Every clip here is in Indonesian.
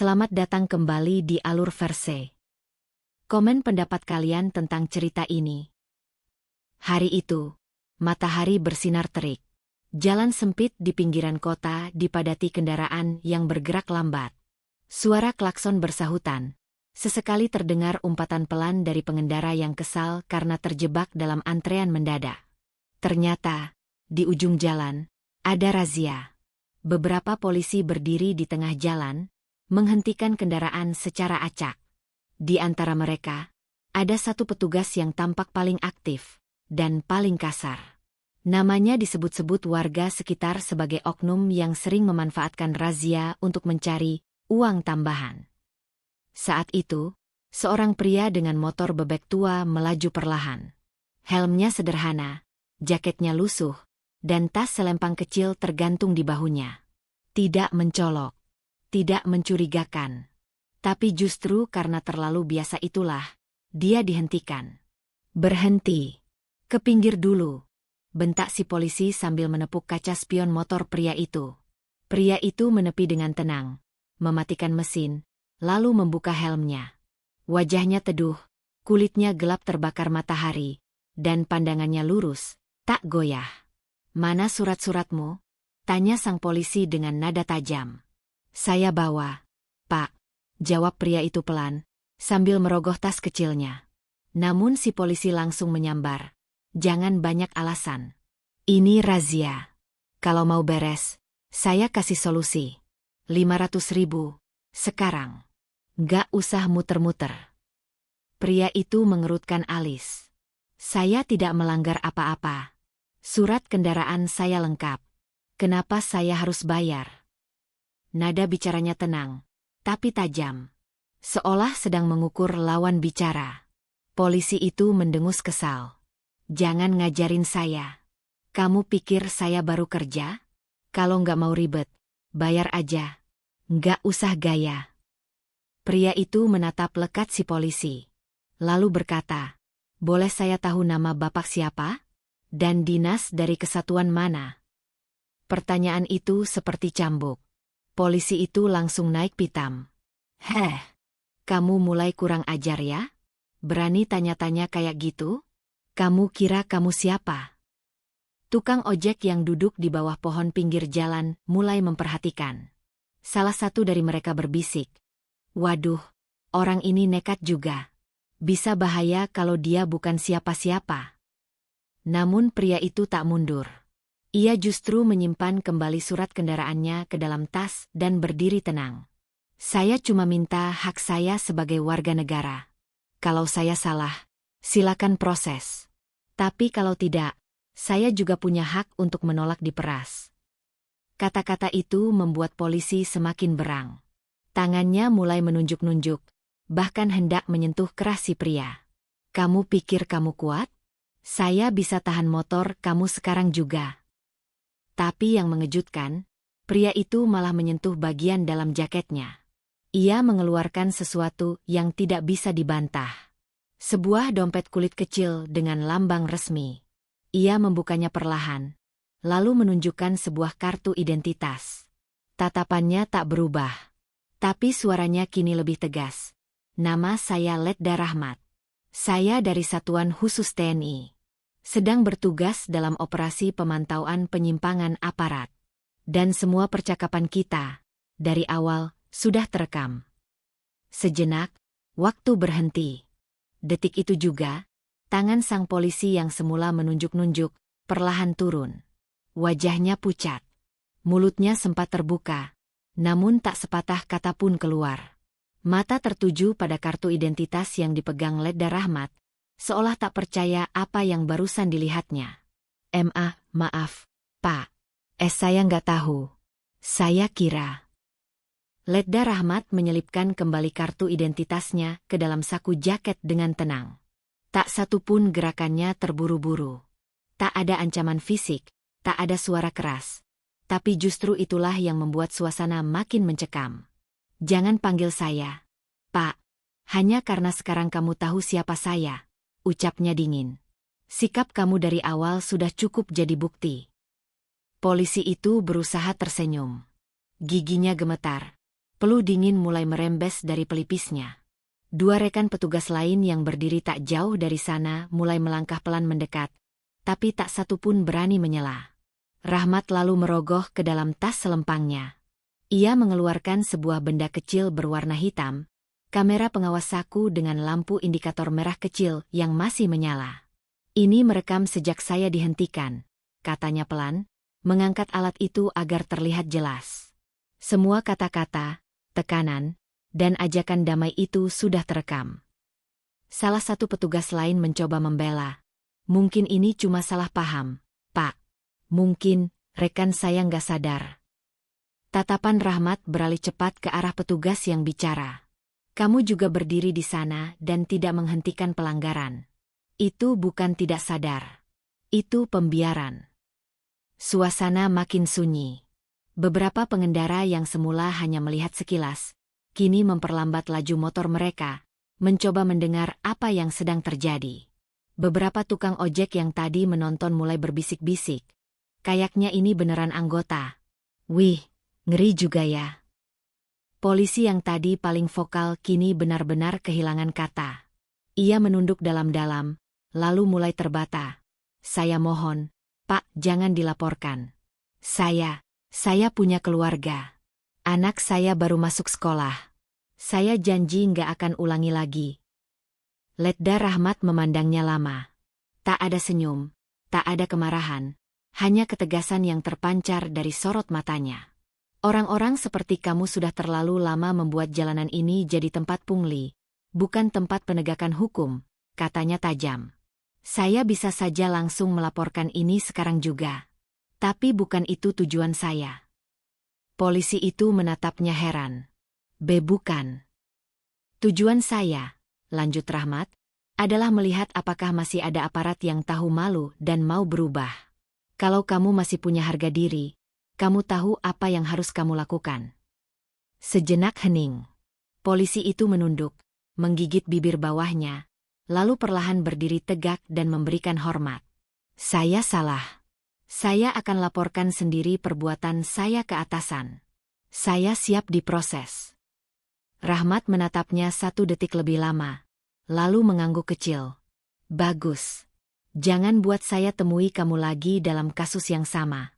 selamat datang kembali di Alur Verse. Komen pendapat kalian tentang cerita ini. Hari itu, matahari bersinar terik. Jalan sempit di pinggiran kota dipadati kendaraan yang bergerak lambat. Suara klakson bersahutan. Sesekali terdengar umpatan pelan dari pengendara yang kesal karena terjebak dalam antrean mendadak. Ternyata, di ujung jalan, ada razia. Beberapa polisi berdiri di tengah jalan, menghentikan kendaraan secara acak. Di antara mereka, ada satu petugas yang tampak paling aktif dan paling kasar. Namanya disebut-sebut warga sekitar sebagai oknum yang sering memanfaatkan razia untuk mencari uang tambahan. Saat itu, seorang pria dengan motor bebek tua melaju perlahan. Helmnya sederhana, jaketnya lusuh, dan tas selempang kecil tergantung di bahunya. Tidak mencolok, tidak mencurigakan. Tapi justru karena terlalu biasa itulah, dia dihentikan. "Berhenti. Ke pinggir dulu," bentak si polisi sambil menepuk kaca spion motor pria itu. Pria itu menepi dengan tenang, mematikan mesin, lalu membuka helmnya. Wajahnya teduh, kulitnya gelap terbakar matahari, dan pandangannya lurus, tak goyah. "Mana surat-suratmu?" tanya sang polisi dengan nada tajam. "Saya bawa, Pak," jawab pria itu pelan, sambil merogoh tas kecilnya. Namun si polisi langsung menyambar. "Jangan banyak alasan. Ini razia. Kalau mau beres, saya kasih solusi. 500.000, sekarang. Nggak usah muter-muter." Pria itu mengerutkan alis. "Saya tidak melanggar apa-apa. Surat kendaraan saya lengkap. Kenapa saya harus bayar?" Nada bicaranya tenang, tapi tajam. Seolah sedang mengukur lawan bicara. Polisi itu mendengus kesal. "Jangan ngajarin saya. Kamu pikir saya baru kerja? Kalau nggak mau ribet, bayar aja. Nggak usah gaya." Pria itu menatap lekat si polisi. Lalu berkata, "Boleh saya tahu nama Bapak siapa? Dan dinas dari kesatuan mana?" Pertanyaan itu seperti cambuk. Polisi itu langsung naik pitam. Kamu mulai kurang ajar ya? Berani tanya-tanya kayak gitu? Kamu kira kamu siapa?" Tukang ojek yang duduk di bawah pohon pinggir jalan mulai memperhatikan. Salah satu dari mereka berbisik, "Waduh, orang ini nekat juga. Bisa bahaya kalau dia bukan siapa-siapa." Namun pria itu tak mundur. Ia justru menyimpan kembali surat kendaraannya ke dalam tas dan berdiri tenang. "Saya cuma minta hak saya sebagai warga negara. Kalau saya salah, silakan proses. Tapi kalau tidak, saya juga punya hak untuk menolak diperas." Kata-kata itu membuat polisi semakin berang. Tangannya mulai menunjuk-nunjuk, bahkan hendak menyentuh keras si pria. "Kamu pikir kamu kuat? Saya bisa tahan motor kamu sekarang juga." Tapi yang mengejutkan, pria itu malah menyentuh bagian dalam jaketnya. Ia mengeluarkan sesuatu yang tidak bisa dibantah. Sebuah dompet kulit kecil dengan lambang resmi. Ia membukanya perlahan, lalu menunjukkan sebuah kartu identitas. Tatapannya tak berubah, tapi suaranya kini lebih tegas. "Nama saya Letda Rahmat. Saya dari Satuan Khusus TNI. Sedang bertugas dalam operasi pemantauan penyimpangan aparat. Dan semua percakapan kita, dari awal, sudah terekam." Sejenak, waktu berhenti. Detik itu juga, tangan sang polisi yang semula menunjuk-nunjuk, perlahan turun. Wajahnya pucat. Mulutnya sempat terbuka, namun tak sepatah kata pun keluar. Mata tertuju pada kartu identitas yang dipegang Letda Rahmat, seolah tak percaya apa yang barusan dilihatnya. Maaf, Pak. Saya nggak tahu. Saya kira." Letda Rahmat menyelipkan kembali kartu identitasnya ke dalam saku jaket dengan tenang. Tak satu pun gerakannya terburu-buru. Tak ada ancaman fisik, tak ada suara keras. Tapi justru itulah yang membuat suasana makin mencekam. "Jangan panggil saya, Pak. Hanya karena sekarang kamu tahu siapa saya," ucapnya dingin. "Sikap kamu dari awal sudah cukup jadi bukti." Polisi itu berusaha tersenyum. Giginya gemetar, Peluh dingin mulai merembes dari pelipisnya. Dua rekan petugas lain yang berdiri tak jauh dari sana mulai melangkah pelan mendekat, tapi tak satu pun berani menyela. Rahmat lalu merogoh ke dalam tas selempangnya. Ia mengeluarkan sebuah benda kecil berwarna hitam, kamera pengawas saku dengan lampu indikator merah kecil yang masih menyala. Ini merekam sejak saya dihentikan, katanya pelan, mengangkat alat itu agar terlihat jelas. Semua kata-kata, tekanan, dan ajakan damai itu sudah terekam. Salah satu petugas lain mencoba membela. Mungkin ini cuma salah paham, Pak. Mungkin, rekan saya nggak sadar. Tatapan Rahmat beralih cepat ke arah petugas yang bicara. Kamu juga berdiri di sana dan tidak menghentikan pelanggaran. Itu bukan tidak sadar. Itu pembiaran. Suasana makin sunyi. Beberapa pengendara yang semula hanya melihat sekilas, kini memperlambat laju motor mereka, mencoba mendengar apa yang sedang terjadi. Beberapa tukang ojek yang tadi menonton mulai berbisik-bisik. Kayaknya ini beneran anggota. Wih, ngeri juga ya. Polisi yang tadi paling vokal kini benar-benar kehilangan kata. Ia menunduk dalam-dalam, lalu mulai terbata. Saya mohon, Pak, jangan dilaporkan. Saya punya keluarga. Anak saya baru masuk sekolah. Saya janji nggak akan ulangi lagi. Letda Rahmat memandangnya lama. Tak ada senyum, tak ada kemarahan, hanya ketegasan yang terpancar dari sorot matanya. Orang-orang seperti kamu sudah terlalu lama membuat jalanan ini jadi tempat pungli, bukan tempat penegakan hukum, katanya tajam. Saya bisa saja langsung melaporkan ini sekarang juga. Tapi bukan itu tujuan saya. Polisi itu menatapnya heran. Bukan. Tujuan saya, lanjut Rahmat, adalah melihat apakah masih ada aparat yang tahu malu dan mau berubah. Kalau kamu masih punya harga diri, kamu tahu apa yang harus kamu lakukan. Sejenak hening. Polisi itu menunduk, menggigit bibir bawahnya, lalu perlahan berdiri tegak dan memberikan hormat. Saya salah. Saya akan laporkan sendiri perbuatan saya ke atasan. Saya siap diproses. Rahmat menatapnya 1 detik lebih lama, lalu mengangguk kecil. Bagus. Jangan buat saya temui kamu lagi dalam kasus yang sama.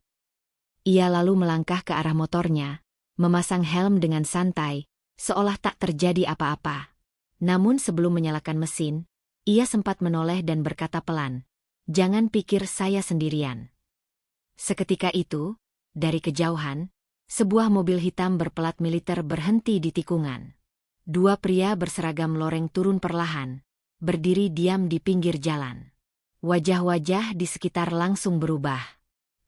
Ia lalu melangkah ke arah motornya, memasang helm dengan santai, seolah tak terjadi apa-apa. Namun sebelum menyalakan mesin, ia sempat menoleh dan berkata pelan, "Jangan pikir saya sendirian." Seketika itu, dari kejauhan, sebuah mobil hitam berpelat militer berhenti di tikungan. Dua pria berseragam loreng turun perlahan, berdiri diam di pinggir jalan. Wajah-wajah di sekitar langsung berubah.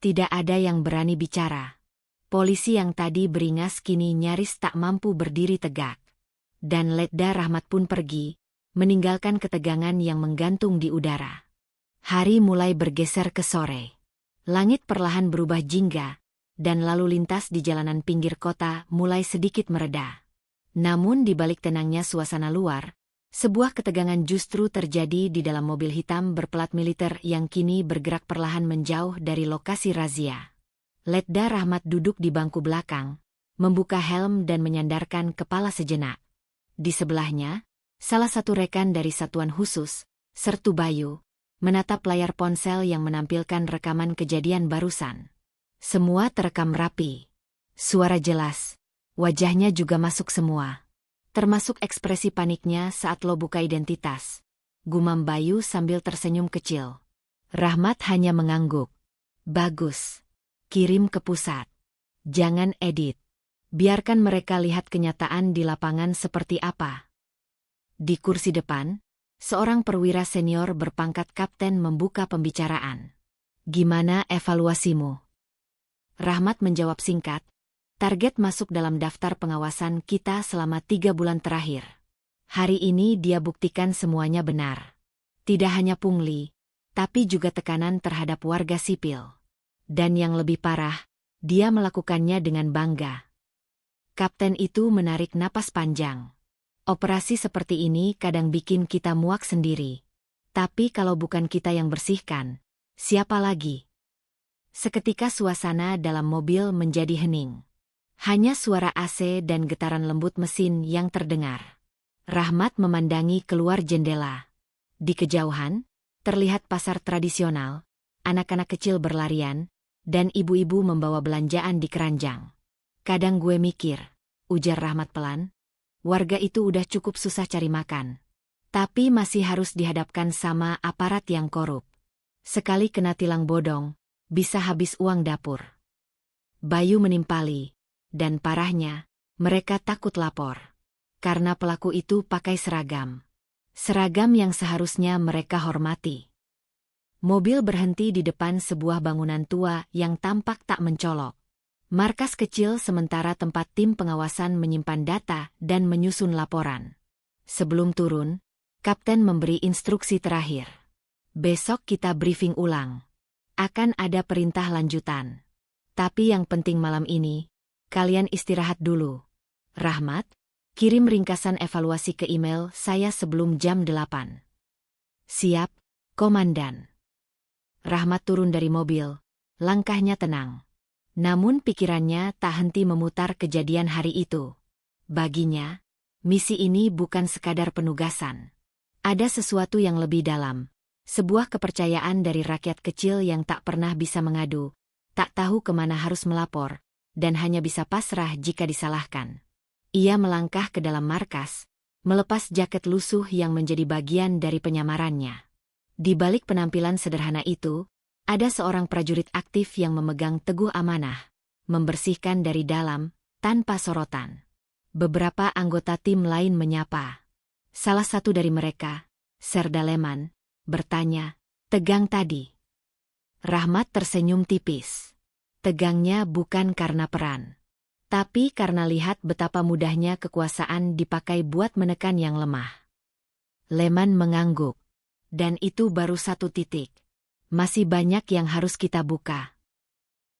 Tidak ada yang berani bicara. Polisi yang tadi beringas kini nyaris tak mampu berdiri tegak. Dan Letda Rahmat pun pergi, meninggalkan ketegangan yang menggantung di udara. Hari mulai bergeser ke sore. Langit perlahan berubah jingga, dan lalu lintas di jalanan pinggir kota mulai sedikit mereda. Namun di balik tenangnya suasana luar, sebuah ketegangan justru terjadi di dalam mobil hitam berplat militer yang kini bergerak perlahan menjauh dari lokasi razia. Letda Rahmat duduk di bangku belakang, membuka helm dan menyandarkan kepala sejenak. Di sebelahnya, salah satu rekan dari satuan khusus, Sertu Bayu, menatap layar ponsel yang menampilkan rekaman kejadian barusan. Semua terekam rapi. Suara jelas. Wajahnya juga masuk semua. Termasuk ekspresi paniknya saat lo buka identitas. Gumam Bayu sambil tersenyum kecil. Rahmat hanya mengangguk. Bagus. Kirim ke pusat. Jangan edit. Biarkan mereka lihat kenyataan di lapangan seperti apa. Di kursi depan, seorang perwira senior berpangkat kapten membuka pembicaraan. Gimana evaluasimu? Rahmat menjawab singkat. Target masuk dalam daftar pengawasan kita selama 3 bulan terakhir. Hari ini dia buktikan semuanya benar. Tidak hanya pungli, tapi juga tekanan terhadap warga sipil. Dan yang lebih parah, dia melakukannya dengan bangga. Kapten itu menarik napas panjang. Operasi seperti ini kadang bikin kita muak sendiri. Tapi kalau bukan kita yang bersihkan, siapa lagi? Seketika suasana dalam mobil menjadi hening. Hanya suara AC dan getaran lembut mesin yang terdengar. Rahmat memandangi keluar jendela. Di kejauhan, terlihat pasar tradisional, anak-anak kecil berlarian, dan ibu-ibu membawa belanjaan di keranjang. Kadang gue mikir, ujar Rahmat pelan, warga itu udah cukup susah cari makan. Tapi masih harus dihadapkan sama aparat yang korup. Sekali kena tilang bodong, bisa habis uang dapur. Bayu menimpali, dan parahnya, mereka takut lapor. Karena pelaku itu pakai seragam. Seragam yang seharusnya mereka hormati. Mobil berhenti di depan sebuah bangunan tua yang tampak tak mencolok. Markas kecil sementara tempat tim pengawasan menyimpan data dan menyusun laporan. Sebelum turun, Kapten memberi instruksi terakhir. Besok kita briefing ulang. Akan ada perintah lanjutan. Tapi yang penting malam ini, kalian istirahat dulu. Rahmat, kirim ringkasan evaluasi ke email saya sebelum jam 8. Siap, Komandan. Rahmat turun dari mobil, langkahnya tenang. Namun pikirannya tak henti memutar kejadian hari itu. Baginya, misi ini bukan sekadar penugasan. Ada sesuatu yang lebih dalam. Sebuah kepercayaan dari rakyat kecil yang tak pernah bisa mengadu, tak tahu kemana harus melapor, dan hanya bisa pasrah jika disalahkan. Ia melangkah ke dalam markas, melepas jaket lusuh yang menjadi bagian dari penyamarannya. Di balik penampilan sederhana itu, ada seorang prajurit aktif yang memegang teguh amanah, membersihkan dari dalam, tanpa sorotan. Beberapa anggota tim lain menyapa. Salah satu dari mereka, Serda Leman, bertanya, "Tegang tadi?" Rahmat tersenyum tipis. Tegangnya bukan karena peran, tapi karena lihat betapa mudahnya kekuasaan dipakai buat menekan yang lemah. Leman mengangguk. Dan itu baru satu titik. Masih banyak yang harus kita buka.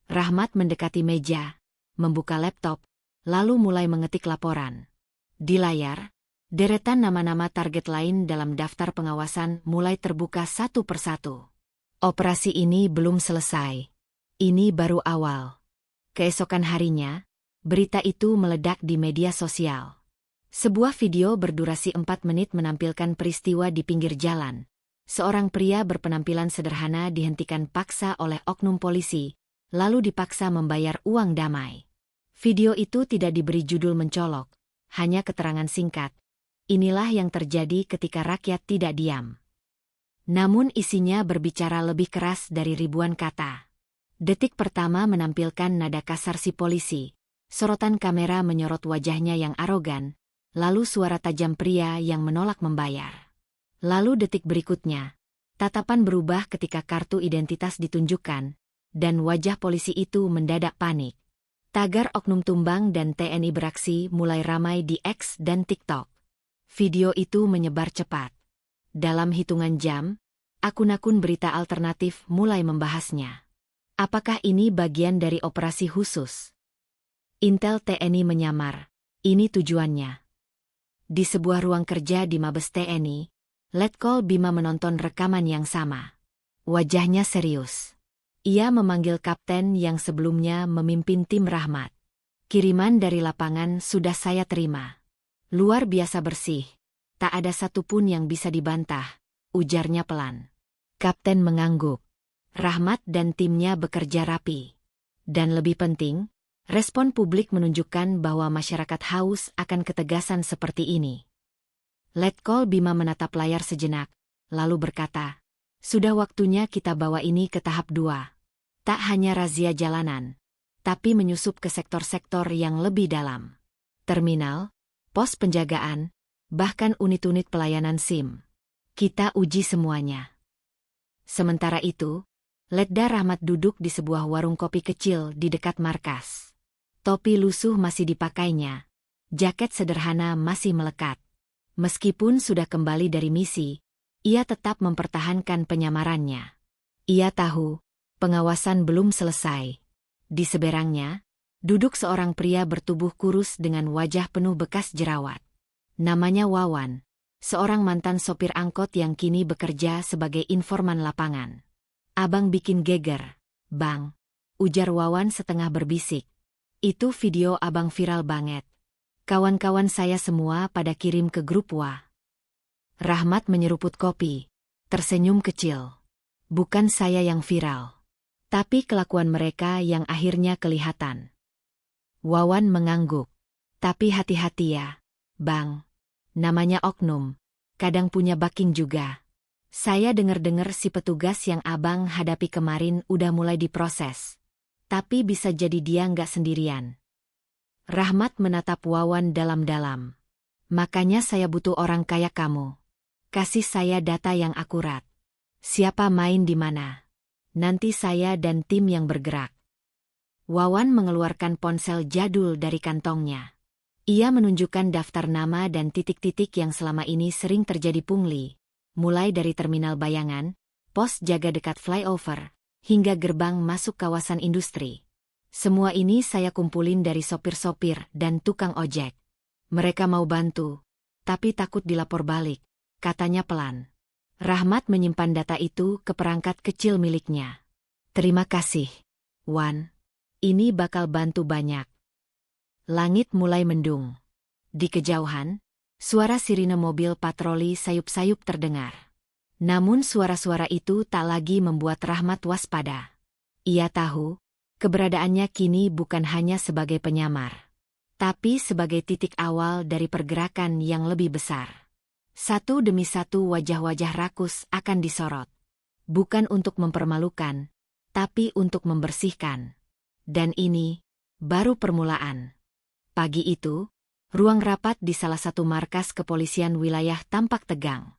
Rahmat mendekati meja, membuka laptop, lalu mulai mengetik laporan. Di layar, deretan nama-nama target lain dalam daftar pengawasan mulai terbuka satu persatu. Operasi ini belum selesai. Ini baru awal. Keesokan harinya, berita itu meledak di media sosial. Sebuah video berdurasi 4 menit menampilkan peristiwa di pinggir jalan. Seorang pria berpenampilan sederhana dihentikan paksa oleh oknum polisi, lalu dipaksa membayar uang damai. Video itu tidak diberi judul mencolok, hanya keterangan singkat. Inilah yang terjadi ketika rakyat tidak diam. Namun isinya berbicara lebih keras dari ribuan kata. Detik pertama menampilkan nada kasar si polisi, sorotan kamera menyorot wajahnya yang arogan, lalu suara tajam pria yang menolak membayar. Lalu detik berikutnya, tatapan berubah ketika kartu identitas ditunjukkan, dan wajah polisi itu mendadak panik. Tagar oknum tumbang dan TNI beraksi mulai ramai di X dan TikTok. Video itu menyebar cepat. Dalam hitungan jam, akun-akun berita alternatif mulai membahasnya. Apakah ini bagian dari operasi khusus? Intel TNI menyamar, ini tujuannya. Di sebuah ruang kerja di Mabes TNI, Letkol Bima menonton rekaman yang sama. Wajahnya serius. Ia memanggil kapten yang sebelumnya memimpin tim Rahmat. Kiriman dari lapangan sudah saya terima. Luar biasa bersih. Tak ada satupun yang bisa dibantah, ujarnya pelan. Kapten mengangguk. Rahmat dan timnya bekerja rapi. Dan lebih penting, respon publik menunjukkan bahwa masyarakat haus akan ketegasan seperti ini. Letkol Bima menatap layar sejenak, lalu berkata, "Sudah waktunya kita bawa ini ke tahap 2. Tak hanya razia jalanan, tapi menyusup ke sektor-sektor yang lebih dalam. Terminal, pos penjagaan, bahkan unit-unit pelayanan SIM. Kita uji semuanya." Sementara itu, Letda Rahmat duduk di sebuah warung kopi kecil di dekat markas. Topi lusuh masih dipakainya, jaket sederhana masih melekat. Meskipun sudah kembali dari misi, ia tetap mempertahankan penyamarannya. Ia tahu, pengawasan belum selesai. Di seberangnya, duduk seorang pria bertubuh kurus dengan wajah penuh bekas jerawat. Namanya Wawan, seorang mantan sopir angkot yang kini bekerja sebagai informan lapangan. "Abang bikin geger, Bang," ujar Wawan setengah berbisik. Itu video abang viral banget. Kawan-kawan saya semua pada kirim ke grup WA. Rahmat menyeruput kopi, tersenyum kecil. Bukan saya yang viral, tapi kelakuan mereka yang akhirnya kelihatan. Wawan mengangguk. Tapi hati-hati ya, Bang. Namanya oknum, kadang punya backing juga. Saya dengar-dengar si petugas yang abang hadapi kemarin udah mulai diproses. Tapi bisa jadi dia nggak sendirian. Rahmat menatap Wawan dalam-dalam. Makanya saya butuh orang kayak kamu. Kasih saya data yang akurat. Siapa main di mana? Nanti saya dan tim yang bergerak. Wawan mengeluarkan ponsel jadul dari kantongnya. Ia menunjukkan daftar nama dan titik-titik yang selama ini sering terjadi pungli. Mulai dari terminal bayangan, pos jaga dekat flyover, hingga gerbang masuk kawasan industri. Semua ini saya kumpulin dari sopir-sopir dan tukang ojek. Mereka mau bantu, tapi takut dilapor balik, katanya pelan. Rahmat menyimpan data itu ke perangkat kecil miliknya. Terima kasih, Wan. Ini bakal bantu banyak. Langit mulai mendung. Di kejauhan, suara sirine mobil patroli sayup-sayup terdengar. Namun suara-suara itu tak lagi membuat Rahmat waspada. Ia tahu, keberadaannya kini bukan hanya sebagai penyamar, tapi sebagai titik awal dari pergerakan yang lebih besar. Satu demi satu wajah-wajah rakus akan disorot. Bukan untuk mempermalukan, tapi untuk membersihkan. Dan ini baru permulaan. Pagi itu, ruang rapat di salah satu markas kepolisian wilayah tampak tegang.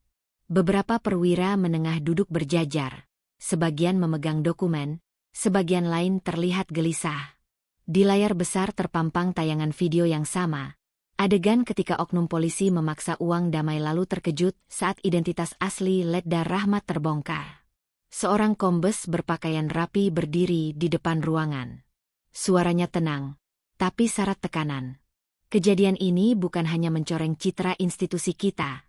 Beberapa perwira menengah duduk berjajar, sebagian memegang dokumen, sebagian lain terlihat gelisah. Di layar besar terpampang tayangan video yang sama. Adegan ketika oknum polisi memaksa uang damai lalu terkejut saat identitas asli Letda Rahmat terbongkar. Seorang kombes berpakaian rapi berdiri di depan ruangan. Suaranya tenang, tapi syarat tekanan. Kejadian ini bukan hanya mencoreng citra institusi kita,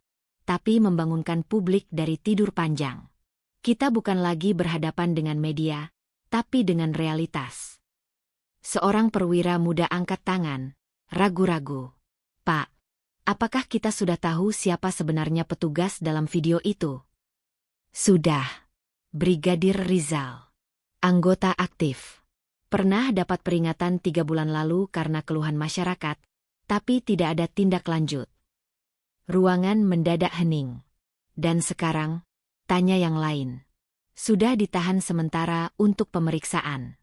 tapi membangunkan publik dari tidur panjang. Kita bukan lagi berhadapan dengan media, tapi dengan realitas. Seorang perwira muda angkat tangan, ragu-ragu. Pak, apakah kita sudah tahu siapa sebenarnya petugas dalam video itu? Sudah. Brigadir Rizal. Anggota aktif. Pernah dapat peringatan 3 bulan lalu karena keluhan masyarakat, tapi tidak ada tindak lanjut. Ruangan mendadak hening. Dan sekarang, tanya yang lain. Sudah ditahan sementara untuk pemeriksaan.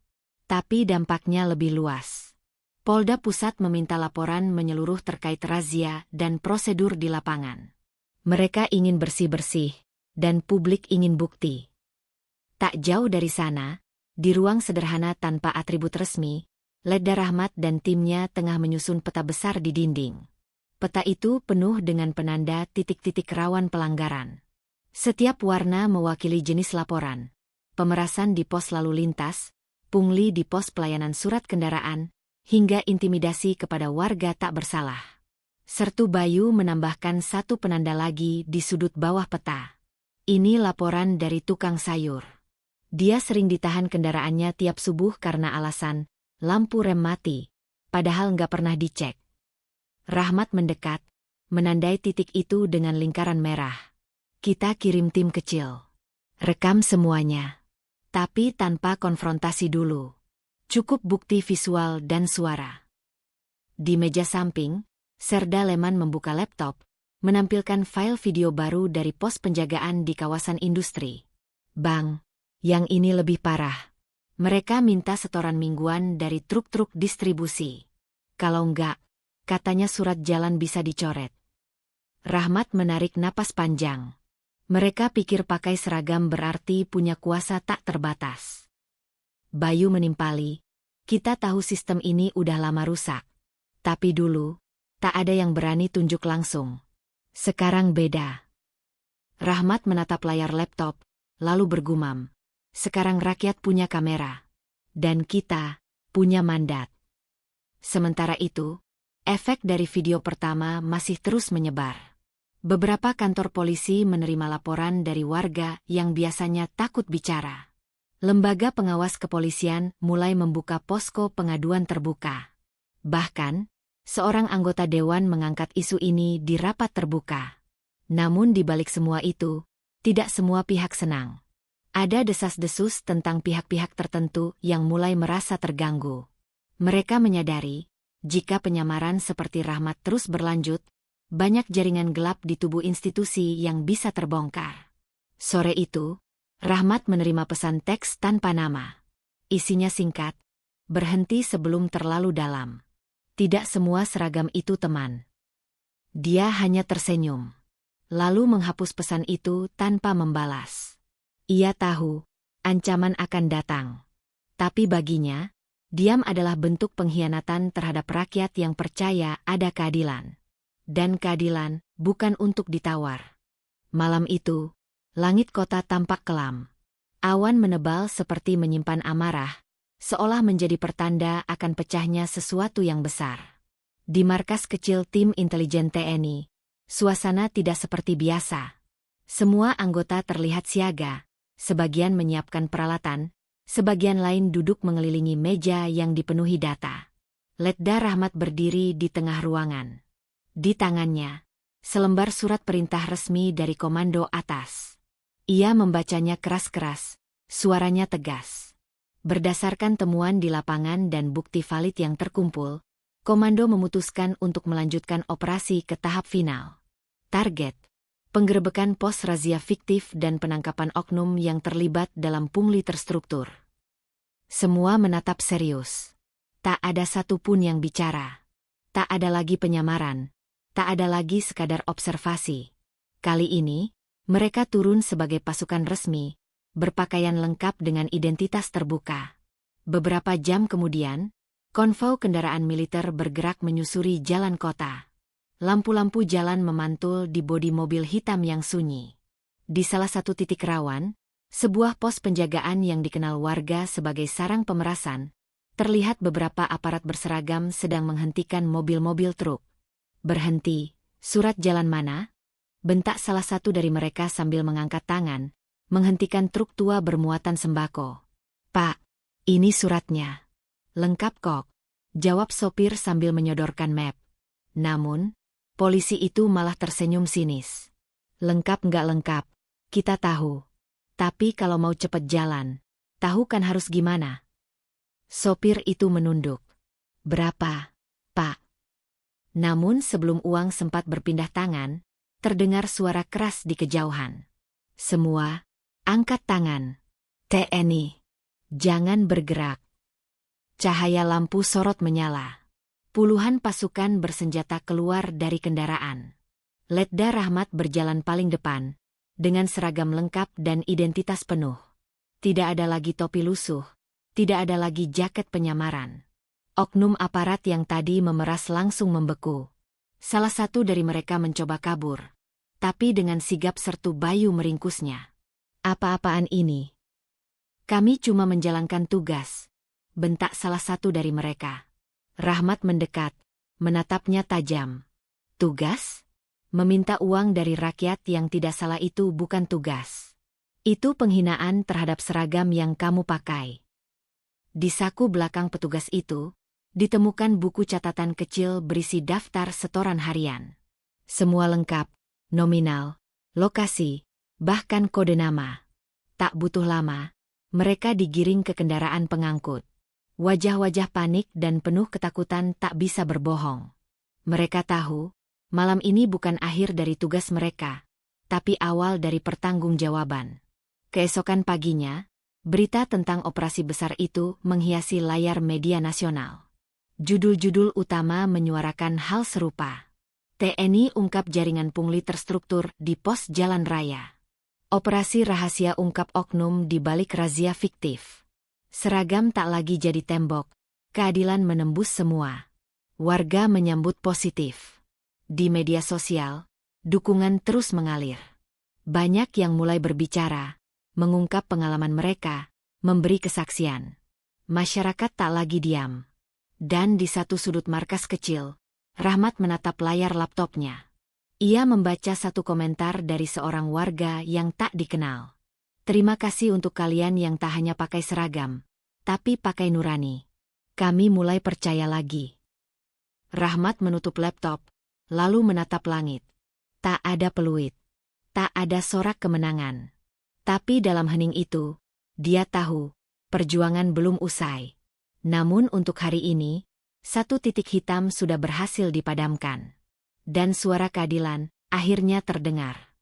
Tapi dampaknya lebih luas. Polda Pusat meminta laporan menyeluruh terkait razia dan prosedur di lapangan. Mereka ingin bersih-bersih, dan publik ingin bukti. Tak jauh dari sana, di ruang sederhana tanpa atribut resmi, Letda Rahmat dan timnya tengah menyusun peta besar di dinding. Peta itu penuh dengan penanda titik-titik rawan pelanggaran. Setiap warna mewakili jenis laporan. Pemerasan di pos lalu lintas, pungli di pos pelayanan surat kendaraan, hingga intimidasi kepada warga tak bersalah. Sertu Bayu menambahkan satu penanda lagi di sudut bawah peta. Ini laporan dari tukang sayur. Dia sering ditahan kendaraannya tiap subuh karena alasan lampu rem mati, padahal nggak pernah dicek. Rahmat mendekat, menandai titik itu dengan lingkaran merah. Kita kirim tim kecil. Rekam semuanya. Tapi tanpa konfrontasi dulu. Cukup bukti visual dan suara. Di meja samping, Serda Leman membuka laptop, menampilkan file video baru dari pos penjagaan di kawasan industri. Bang, yang ini lebih parah. Mereka minta setoran mingguan dari truk-truk distribusi. Kalau enggak, katanya surat jalan bisa dicoret. Rahmat menarik napas panjang. Mereka pikir pakai seragam berarti punya kuasa tak terbatas. Bayu menimpali, kita tahu sistem ini udah lama rusak. Tapi dulu, tak ada yang berani tunjuk langsung. Sekarang beda. Rahmat menatap layar laptop, lalu bergumam. Sekarang rakyat punya kamera. Dan kita punya mandat. Sementara itu, efek dari video pertama masih terus menyebar. Beberapa kantor polisi menerima laporan dari warga yang biasanya takut bicara. Lembaga pengawas kepolisian mulai membuka posko pengaduan terbuka. Bahkan, seorang anggota dewan mengangkat isu ini di rapat terbuka. Namun di balik semua itu, tidak semua pihak senang. Ada desas-desus tentang pihak-pihak tertentu yang mulai merasa terganggu. Mereka menyadari, jika penyamaran seperti Rahmat terus berlanjut, banyak jaringan gelap di tubuh institusi yang bisa terbongkar. Sore itu, Rahmat menerima pesan teks tanpa nama. Isinya singkat, berhenti sebelum terlalu dalam. Tidak semua seragam itu teman. Dia hanya tersenyum, lalu menghapus pesan itu tanpa membalas. Ia tahu, ancaman akan datang. Tapi baginya, diam adalah bentuk pengkhianatan terhadap rakyat yang percaya ada keadilan. Dan keadilan bukan untuk ditawar. Malam itu, langit kota tampak kelam. Awan menebal seperti menyimpan amarah, seolah menjadi pertanda akan pecahnya sesuatu yang besar. Di markas kecil tim intelijen TNI, suasana tidak seperti biasa. Semua anggota terlihat siaga. Sebagian menyiapkan peralatan, sebagian lain duduk mengelilingi meja yang dipenuhi data. Letda Rahmat berdiri di tengah ruangan. Di tangannya, selembar surat perintah resmi dari komando atas. Ia membacanya keras-keras, suaranya tegas. Berdasarkan temuan di lapangan dan bukti valid yang terkumpul, komando memutuskan untuk melanjutkan operasi ke tahap final. Target: penggerebekan pos razia fiktif dan penangkapan oknum yang terlibat dalam pungli terstruktur. Semua menatap serius. Tak ada satupun yang bicara. Tak ada lagi penyamaran. Tak ada lagi sekadar observasi. Kali ini, mereka turun sebagai pasukan resmi, berpakaian lengkap dengan identitas terbuka. Beberapa jam kemudian, konvoi kendaraan militer bergerak menyusuri jalan kota. Lampu-lampu jalan memantul di bodi mobil hitam yang sunyi. Di salah satu titik rawan, sebuah pos penjagaan yang dikenal warga sebagai sarang pemerasan, terlihat beberapa aparat berseragam sedang menghentikan mobil-mobil truk. "Berhenti, surat jalan mana?" bentak salah satu dari mereka sambil mengangkat tangan, menghentikan truk tua bermuatan sembako. "Pak, ini suratnya." "Lengkap kok," jawab sopir sambil menyodorkan map. Namun, polisi itu malah tersenyum sinis. "Lengkap nggak lengkap, kita tahu. Tapi kalau mau cepet jalan, tahu kan harus gimana?" Sopir itu menunduk. "Berapa, Pak?" Namun sebelum uang sempat berpindah tangan, terdengar suara keras di kejauhan. "Semua, angkat tangan. TNI, jangan bergerak." Cahaya lampu sorot menyala. Puluhan pasukan bersenjata keluar dari kendaraan. Letda Rahmat berjalan paling depan, dengan seragam lengkap dan identitas penuh. Tidak ada lagi topi lusuh, tidak ada lagi jaket penyamaran. Oknum aparat yang tadi memeras langsung membeku. Salah satu dari mereka mencoba kabur, tapi dengan sigap sertu Bayu meringkusnya. "Apa-apaan ini?" "Kami cuma menjalankan tugas," bentak salah satu dari mereka. Rahmat mendekat, menatapnya tajam. "Tugas? Meminta uang dari rakyat yang tidak salah itu bukan tugas. Itu penghinaan terhadap seragam yang kamu pakai." Di saku belakang petugas itu, ditemukan buku catatan kecil berisi daftar setoran harian. Semua lengkap, nominal, lokasi, bahkan kode nama. Tak butuh lama, mereka digiring ke kendaraan pengangkut. Wajah-wajah panik dan penuh ketakutan tak bisa berbohong. Mereka tahu, malam ini bukan akhir dari tugas mereka, tapi awal dari pertanggungjawaban. Keesokan paginya, berita tentang operasi besar itu menghiasi layar media nasional. Judul-judul utama menyuarakan hal serupa. TNI ungkap jaringan pungli terstruktur di pos jalan raya. Operasi rahasia ungkap oknum di balik razia fiktif. Seragam tak lagi jadi tembok, keadilan menembus semua. Warga menyambut positif. Di media sosial, dukungan terus mengalir. Banyak yang mulai berbicara, mengungkap pengalaman mereka, memberi kesaksian. Masyarakat tak lagi diam. Dan di satu sudut markas kecil, Rahmat menatap layar laptopnya. Ia membaca satu komentar dari seorang warga yang tak dikenal. "Terima kasih untuk kalian yang tak hanya pakai seragam, tapi pakai nurani. Kami mulai percaya lagi." Rahmat menutup laptop, lalu menatap langit. Tak ada peluit. Tak ada sorak kemenangan. Tapi dalam hening itu, dia tahu, perjuangan belum usai. Namun untuk hari ini, satu titik hitam sudah berhasil dipadamkan. Dan suara keadilan akhirnya terdengar.